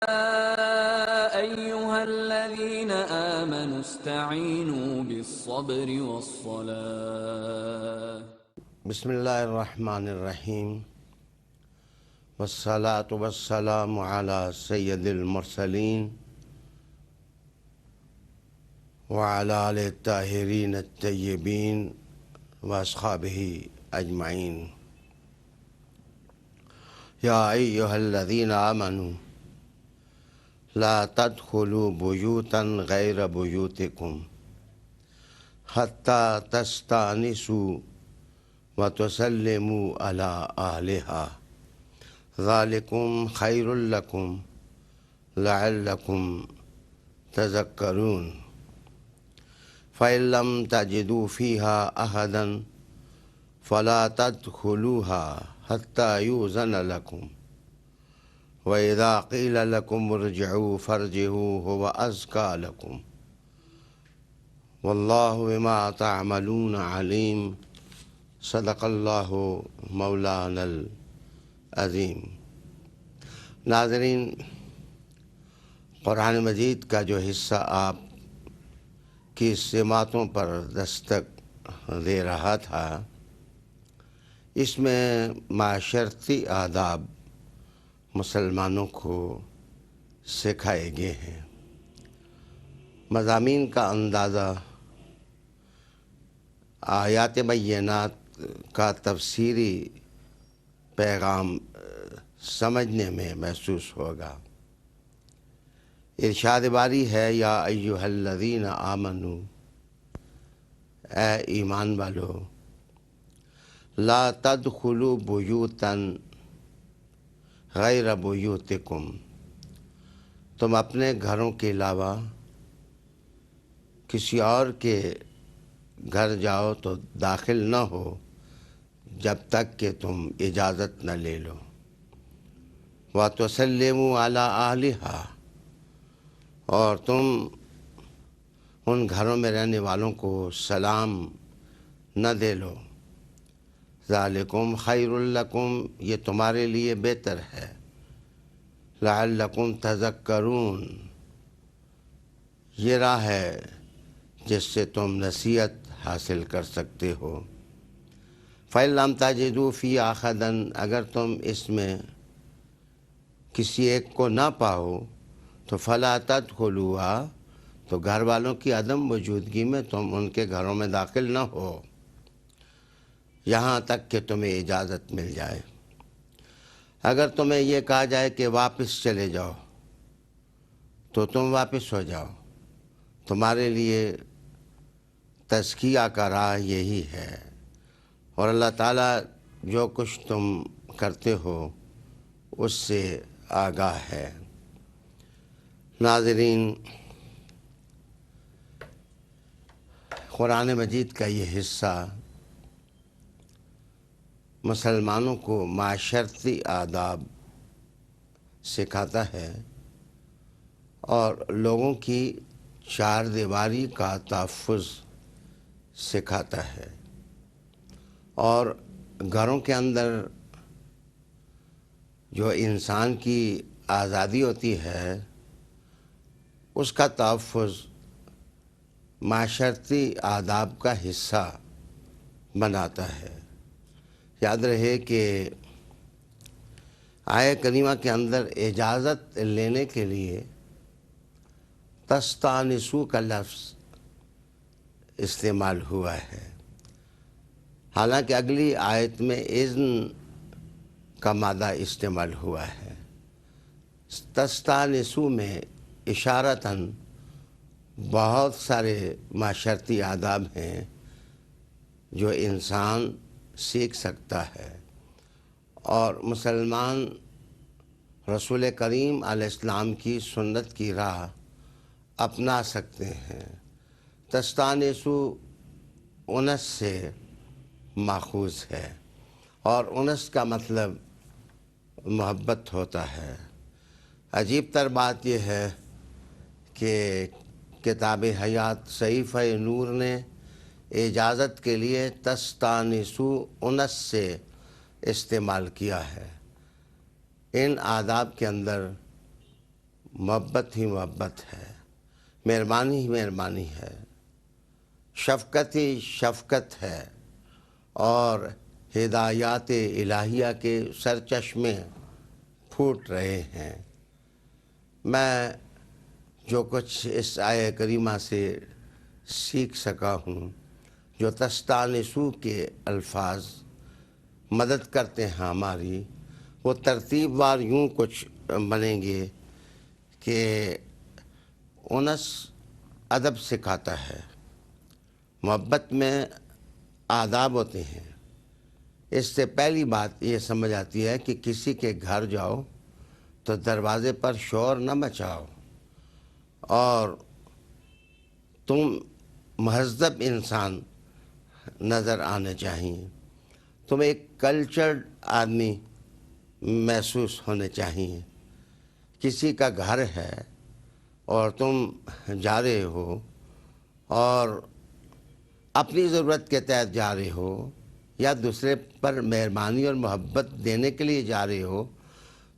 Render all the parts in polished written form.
أيها الذين آمنوا استعينوا بالصبر والصلاة. بسم اللہ الرحمن الرحیم والصلاة والسلام على سید المرسلین وعلى آلہ الطاہرین الطیبین واصحابہ اجمعین. یا ایہا الذین آمنوا لا تدخلوا بیوتا غیر بیوتکم حتی تستانسوا وَتُسَلِّمُوا عَلَىٰ أَهْلِهَا ذَلِكُمْ خَيْرٌ لَكُمْ لَعَلَّكُمْ تَذَكَّرُونَ. فَإِن لَّمْ تَجِدُوا فِيهَا أَحَدًا فَلَا تَدْخُلُوهَا حَتَّىٰ يُؤْذَنَ لَكُمْ وَإِذَا قِيلَ لَكُمُ ارْجِعُوا فَارْجِعُوا هُوَ أَزْكَىٰ لَكُمْ وَاللَّهُ بِمَا تَعْمَلُونَ عَلِيمٌ. صدق اللہ مولانا العظیم. ناظرین، قرآن مجید کا جو حصہ آپ کی سماعتوں پر دستک دے رہا تھا، اس میں معاشرتی آداب مسلمانوں کو سکھائے گئے ہیں. مضامین کا اندازہ آیات بینات کا تفسیری پیغام سمجھنے میں محسوس ہوگا. ارشاد باری ہے، یا ایہا الذین آمنو، اے ایمان والو، لا تدخلوا بیوتا غیر بیوتکم، تم اپنے گھروں کے علاوہ کسی اور کے گھر جاؤ تو داخل نہ ہو جب تک کہ تم اجازت نہ لے لو. وَتُسَلِّمُوا عَلَىٰ أَهْلِهَا، اور تم ان گھروں میں رہنے والوں کو سلام نہ دے لو. ذَلِكُمْ خَيْرٌ لَكُمْ، یہ تمہارے لیے بہتر ہے. لَعَلَّكُمْ تَذَكَّرُونَ، یہ راہ ہے جس سے تم نصیحت حاصل کر سکتے ہو. فَإِن لَّمْ تَجِدُوا فِيهَا أَحَدًا، اگر تم اس میں کسی ایک کو نہ پاؤ تو فَلَا تَدْخُلُوهَا، تو گھر والوں کی عدم موجودگی میں تم ان کے گھروں میں داخل نہ ہو یہاں تک کہ تمہیں اجازت مل جائے. اگر تمہیں یہ کہا جائے کہ واپس چلے جاؤ تو تم واپس ہو جاؤ. تمہارے لیے تزکیہ کا راہ یہی ہے، اور اللہ تعالیٰ جو کچھ تم کرتے ہو اس سے آگاہ ہے. ناظرین، قرآن مجید کا یہ حصہ مسلمانوں کو معاشرتی آداب سکھاتا ہے اور لوگوں کی چار دیواری کا تحفظ سکھاتا ہے، اور گھروں کے اندر جو انسان کی آزادی ہوتی ہے اس کا تحفظ معاشرتی آداب کا حصہ بناتا ہے. یاد رہے کہ آیہ کریمہ کے اندر اجازت لینے کے لیے تستانسوا کا لفظ استعمال ہوا ہے، حالانکہ اگلی آیت میں اذن کا مادہ استعمال ہوا ہے. تستانسوا میں اشارتاً بہت سارے معاشرتی آداب ہیں جو انسان سیکھ سکتا ہے، اور مسلمان رسول کریم علیہ السلام کی سنت کی راہ اپنا سکتے ہیں. تستانسوا انس سے ماخوذ ہے، اور انس کا مطلب محبت ہوتا ہے. عجیب تر بات یہ ہے کہ کتاب حیات صحیفہ نور نے اجازت کے لیے تستانسوا انس سے استعمال کیا ہے. ان آداب کے اندر محبت ہی محبت ہے، مہربانی ہی مہربانی ہے، شفقت ہی شفقت ہے، اور ہدایات الہیہ کے سرچشمے پھوٹ رہے ہیں۔ میں جو کچھ اس آیہ کریمہ سے سیکھ سکا ہوں، جو تستانسو کے الفاظ مدد کرتے ہیں ہماری، وہ ترتیب وار یوں کچھ بنیں گے کہ انس ادب سکھاتا ہے، محبت میں آداب ہوتے ہیں۔ اس سے پہلی بات یہ سمجھ آتی ہے کہ کسی کے گھر جاؤ تو دروازے پر شور نہ مچاؤ، اور تم مہذب انسان نظر آنے چاہیے، تم ایک کلچرڈ آدمی محسوس ہونے چاہیے۔ کسی کا گھر ہے اور تم جا رہے ہو اور اپنی ضرورت کے تحت جا رہے ہو یا دوسرے پر مہربانی اور محبت دینے کے لیے جا رہے ہو،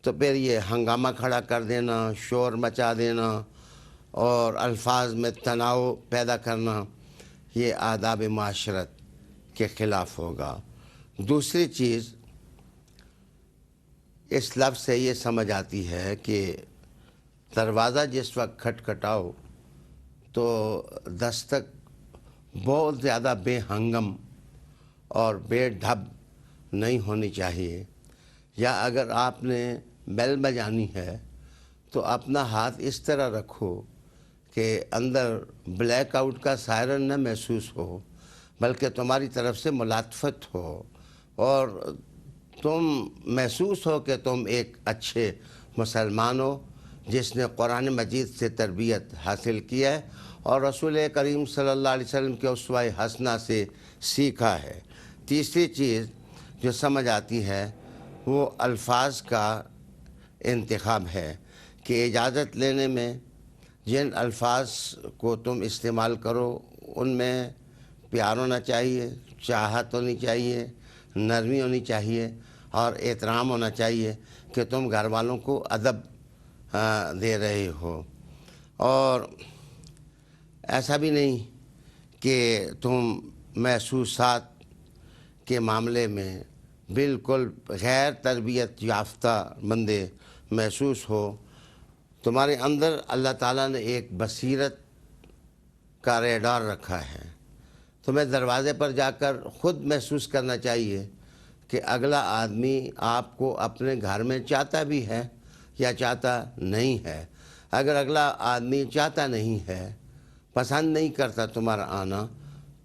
تو پھر یہ ہنگامہ کھڑا کر دینا، شور مچا دینا اور الفاظ میں تناؤ پیدا کرنا، یہ آداب معاشرت کے خلاف ہوگا۔ دوسری چیز اس لفظ سے یہ سمجھ آتی ہے کہ دروازہ جس وقت کھٹکھٹاؤ تو دستک بہت زیادہ بے ہنگم اور بے ڈھب نہیں ہونی چاہیے، یا اگر آپ نے بیل بجانی ہے تو اپنا ہاتھ اس طرح رکھو کہ اندر بلیک آؤٹ کا سائرن نہ محسوس ہو، بلکہ تمہاری طرف سے ملاطفت ہو اور تم محسوس ہو کہ تم ایک اچھے مسلمان ہو جس نے قرآن مجید سے تربیت حاصل کی ہے اور رسول کریم صلی اللہ علیہ وسلم کے اسوہ حسنہ سے سیکھا ہے۔ تیسری چیز جو سمجھ آتی ہے وہ الفاظ کا انتخاب ہے کہ اجازت لینے میں جن الفاظ کو تم استعمال کرو ان میں پیار ہونا چاہیے، چاہت ہونی چاہیے، نرمی ہونی چاہیے اور احترام ہونا چاہیے کہ تم گھر والوں کو ادب دے رہے ہو، اور ایسا بھی نہیں کہ تم محسوسات کے معاملے میں بالکل غیر تربیت یافتہ بندے محسوس ہو۔ تمہارے اندر اللہ تعالیٰ نے ایک بصیرت کا ریڈار رکھا ہے، تمہیں دروازے پر جا کر خود محسوس کرنا چاہیے کہ اگلا آدمی آپ کو اپنے گھر میں چاہتا بھی ہے یا چاہتا نہیں ہے۔ اگر اگلا آدمی چاہتا نہیں ہے، پسند نہیں کرتا تمہارا آنا،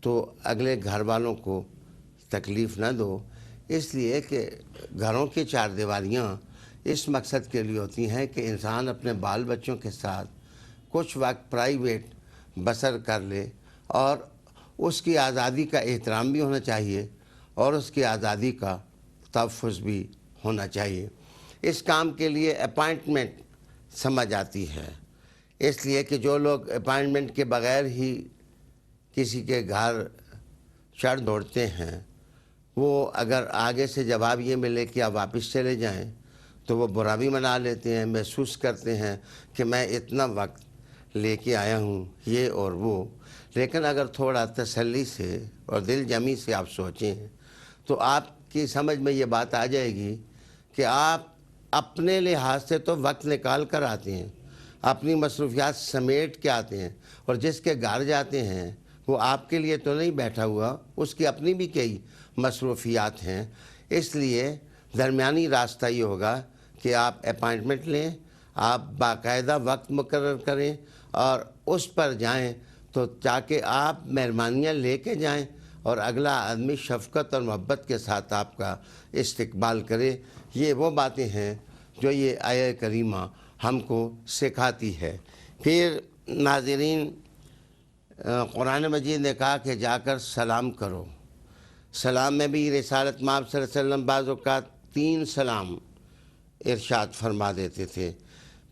تو اگلے گھر والوں کو تکلیف نہ دو، اس لیے کہ گھروں کی چار دیواریاں اس مقصد کے لیے ہوتی ہیں کہ انسان اپنے بال بچوں کے ساتھ کچھ وقت پرائیویٹ بسر کر لے، اور اس کی آزادی کا احترام بھی ہونا چاہیے اور اس کی آزادی کا تحفظ بھی ہونا چاہیے۔ اس کام کے لیے اپائنٹمنٹ سمجھ آتی ہے، اس لیے کہ جو لوگ اپائنٹمنٹ کے بغیر ہی کسی کے گھر چڑھ دوڑتے ہیں، وہ اگر آگے سے جواب یہ ملے کہ آپ واپس چلے جائیں تو وہ برا بھی منا لیتے ہیں، محسوس کرتے ہیں کہ میں اتنا وقت لے کے آیا ہوں یہ اور وہ۔ لیکن اگر تھوڑا تسلی سے اور دل جمی سے آپ سوچیں تو آپ کی سمجھ میں یہ بات آ جائے گی کہ آپ اپنے لحاظ سے تو وقت نکال کر آتے ہیں، اپنی مصروفیات سمیٹ کے آتے ہیں، اور جس کے گھر جاتے ہیں وہ آپ کے لیے تو نہیں بیٹھا ہوا، اس کی اپنی بھی کئی مصروفیات ہیں۔ اس لیے درمیانی راستہ یہ ہوگا کہ آپ اپائنٹمنٹ لیں، آپ باقاعدہ وقت مقرر کریں اور اس پر جائیں، تو تاکہ آپ مہربانیاں لے کے جائیں اور اگلا آدمی شفقت اور محبت کے ساتھ آپ کا استقبال کرے۔ یہ وہ باتیں ہیں جو یہ آیہ کریمہ ہم کو سکھاتی ہے۔ پھر ناظرین، قرآن مجید نے کہا کہ جا کر سلام کرو۔ سلام میں بھی رسالت مآب صلی اللہ علیہ وسلم بعض اوقات 3 سلام ارشاد فرما دیتے تھے۔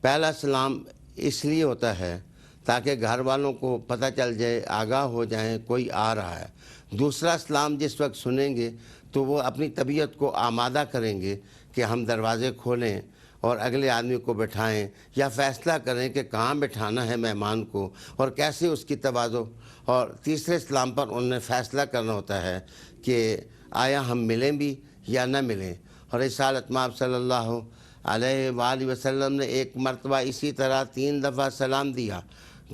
پہلا سلام اس لیے ہوتا ہے تاکہ گھر والوں کو پتہ چل جائے، آگاہ ہو جائیں کوئی آ رہا ہے۔ دوسرا سلام جس وقت سنیں گے تو وہ اپنی طبیعت کو آمادہ کریں گے کہ ہم دروازے کھولیں اور اگلے آدمی کو بٹھائیں یا فیصلہ کریں کہ کہاں بٹھانا ہے مہمان کو اور کیسے اس کی تواضع. اور تیسرے اسلام پر انہوں نے فیصلہ کرنا ہوتا ہے کہ آیا ہم ملیں بھی یا نہ ملیں. اور رسالت مآب صلی اللہ علیہ وآلہ وسلم نے ایک مرتبہ اسی طرح 3 دفعہ سلام دیا.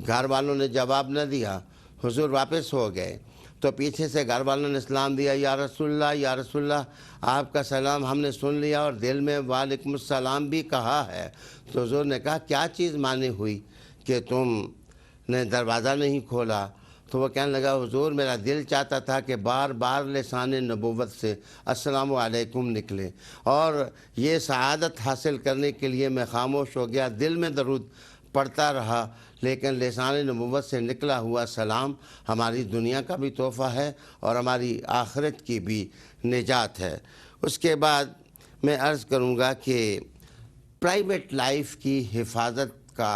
گھر والوں نے جواب نہ دیا. حضور واپس ہو گئے تو پیچھے سے گھر والوں نے سلام دیا، یا رسول اللہ یا رسول اللہ، آپ کا سلام ہم نے سن لیا اور دل میں وعلیکم السلام بھی کہا ہے. تو حضور نے کہا کیا چیز مانی ہوئی کہ تم نے دروازہ نہیں کھولا؟ تو وہ کہنے لگا حضور میرا دل چاہتا تھا کہ بار بار لسان نبوت سے السلام علیکم نکلے، اور یہ سعادت حاصل کرنے کے لیے میں خاموش ہو گیا، دل میں درود پڑھتا رہا، لیکن لسان نبوت سے نکلا ہوا سلام ہماری دنیا کا بھی تحفہ ہے اور ہماری آخرت کی بھی نجات ہے. اس کے بعد میں عرض کروں گا کہ پرائیویٹ لائف کی حفاظت کا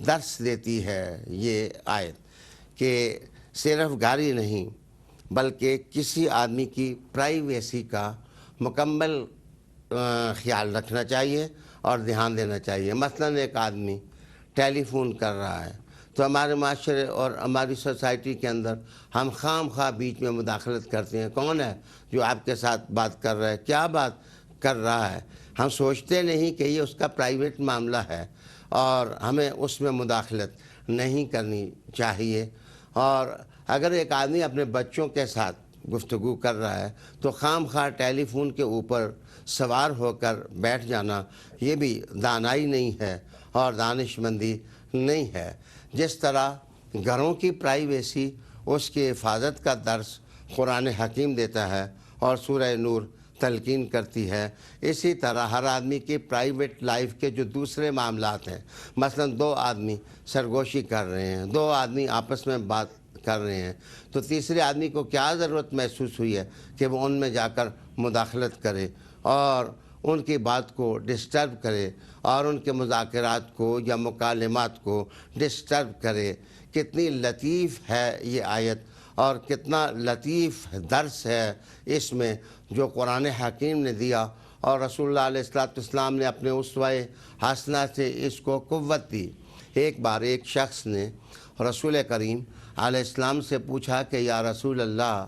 درس دیتی ہے یہ آیت، کہ صرف گاڑی نہیں بلکہ کسی آدمی کی پرائیویسی کا مکمل خیال رکھنا چاہیے اور دھیان دینا چاہیے. مثلاً ایک آدمی ٹیلی فون کر رہا ہے تو ہمارے معاشرے اور ہماری سوسائٹی کے اندر ہم خام خواہ بیچ میں مداخلت کرتے ہیں. کون ہے جو آپ کے ساتھ بات کر رہا ہے، کیا بات کر رہا ہے؟ ہم سوچتے نہیں کہ یہ اس کا پرائیویٹ معاملہ ہے اور ہمیں اس میں مداخلت نہیں کرنی چاہیے. اور اگر ایک آدمی اپنے بچوں کے ساتھ گفتگو کر رہا ہے تو خام خواہ ٹیلی فون کے اوپر سوار ہو کر بیٹھ جانا یہ بھی دانائی نہیں ہے اور دانش مندی نہیں ہے. جس طرح گھروں کی پرائیویسی اس کی حفاظت کا درس قرآن حکیم دیتا ہے اور سورہ نور تلقین کرتی ہے، اسی طرح ہر آدمی کی پرائیویٹ لائف کے جو دوسرے معاملات ہیں، مثلاً 2 آدمی سرگوشی کر رہے ہیں، 2 آدمی آپس میں بات کر رہے ہیں، تو تیسرے آدمی کو کیا ضرورت محسوس ہوئی ہے کہ وہ ان میں جا کر مداخلت کرے اور ان کی بات کو ڈسٹرب کرے اور ان کے مذاکرات کو یا مکالمات کو ڈسٹرب کرے. کتنی لطیف ہے یہ آیت اور کتنا لطیف درس ہے اس میں جو قرآن حکیم نے دیا، اور رسول اللہ علیہ السلام نے اپنے اسوہ حسنہ سے اس کو قوت دی. ایک بار ایک شخص نے رسول کریم علیہ السلام سے پوچھا کہ یا رسول اللہ،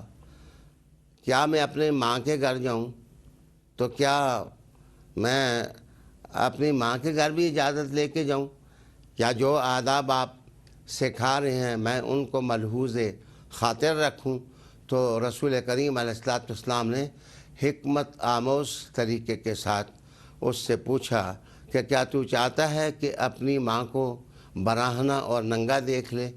کیا میں اپنے ماں کے گھر جاؤں تو کیا میں اپنی ماں کے گھر بھی اجازت لے کے جاؤں، یا جو آداب آپ سکھا رہے ہیں میں ان کو ملحوظ خاطر رکھوں؟ تو رسول کریم علیہ السلام نے حکمت آموز طریقے کے ساتھ اس سے پوچھا کہ کیا تو چاہتا ہے کہ اپنی ماں کو براہنہ اور ننگا دیکھ لے؟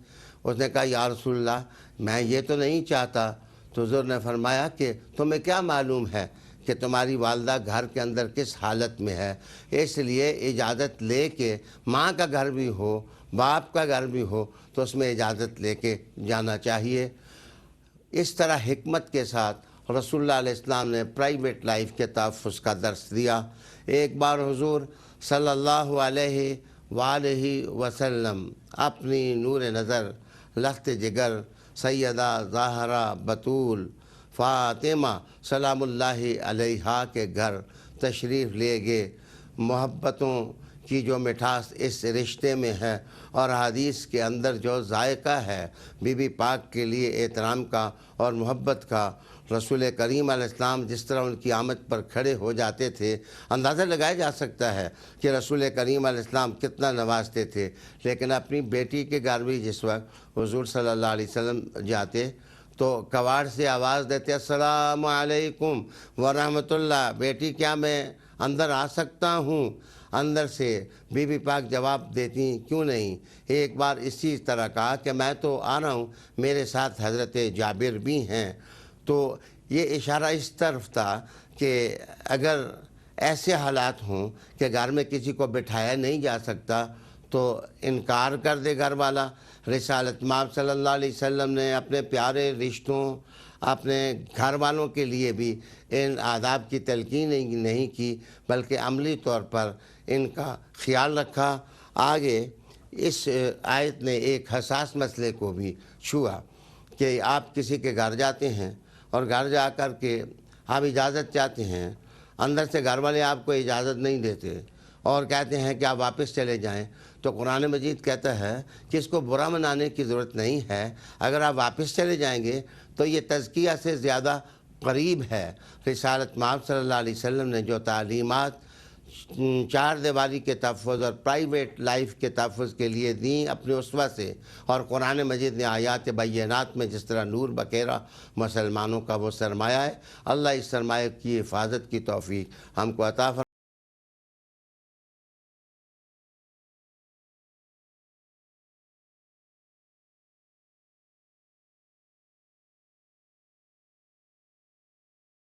اس نے کہا یا رسول اللہ میں یہ تو نہیں چاہتا. تو حضور نے فرمایا کہ تمہیں کیا معلوم ہے کہ تمہاری والدہ گھر کے اندر کس حالت میں ہے، اس لیے اجازت لے کے ماں کا گھر بھی ہو باپ کا گھر بھی ہو تو اس میں اجازت لے کے جانا چاہیے. اس طرح حکمت کے ساتھ رسول اللہ علیہ السلام نے پرائیویٹ لائف کے تحفظ کا درس دیا. ایک بار حضور صلی اللہ علیہ وآلہ وسلم اپنی نور نظر لخت جگر سیدہ زہرا بطول فاطمہ سلام اللہ علیہا کے گھر تشریف لے گئے. محبتوں کی جو مٹھاس اس رشتے میں ہے اور حدیث کے اندر جو ذائقہ ہے بی بی پاک کے لیے احترام کا اور محبت کا، رسول کریم علیہ السلام جس طرح ان کی آمد پر کھڑے ہو جاتے تھے اندازہ لگایا جا سکتا ہے کہ رسول کریم علیہ السلام کتنا نوازتے تھے. لیکن اپنی بیٹی کے گھر بھی جس وقت حضور صلی اللہ علیہ وسلم جاتے تو کواڑ سے آواز دیتے السلام علیکم ورحمۃ اللہ، بیٹی کیا میں اندر آ سکتا ہوں؟ اندر سے بی بی پاک جواب دیتی کیوں نہیں. ایک بار اسی طرح کہا کہ میں تو آ رہا ہوں، میرے ساتھ حضرت جابر بھی ہیں. تو یہ اشارہ اس طرف تھا کہ اگر ایسے حالات ہوں کہ گھر میں کسی کو بٹھایا نہیں جا سکتا تو انکار کر دے گھر والا. رسالت مآب صلی اللہ علیہ وسلم نے اپنے پیارے رشتوں اپنے گھر والوں کے لیے بھی ان آداب کی تلقین نہیں کی بلکہ عملی طور پر ان کا خیال رکھا. آگے اس آیت نے ایک حساس مسئلے کو بھی چھوا کہ آپ کسی کے گھر جاتے ہیں اور گھر جا کر کے آپ اجازت چاہتے ہیں، اندر سے گھر والے آپ کو اجازت نہیں دیتے اور کہتے ہیں کہ آپ واپس چلے جائیں، تو قرآن مجید کہتا ہے کہ اس کو برا منانے کی ضرورت نہیں ہے۔ اگر آپ واپس چلے جائیں گے تو یہ تزکیہ سے زیادہ قریب ہے۔ رسالت مآب صلی اللہ علیہ وسلم نے جو تعلیمات چار دیواری کے تحفظ اور پرائیویٹ لائف کے تحفظ کے لیے دیں اپنے اسوہ سے، اور قرآن مجید نے آیات بینات میں جس طرح نور بکیرا مسلمانوں کا وہ سرمایہ ہے، اللہ اس سرمایہ کی حفاظت کی توفیق ہم کو عطا فرمائے۔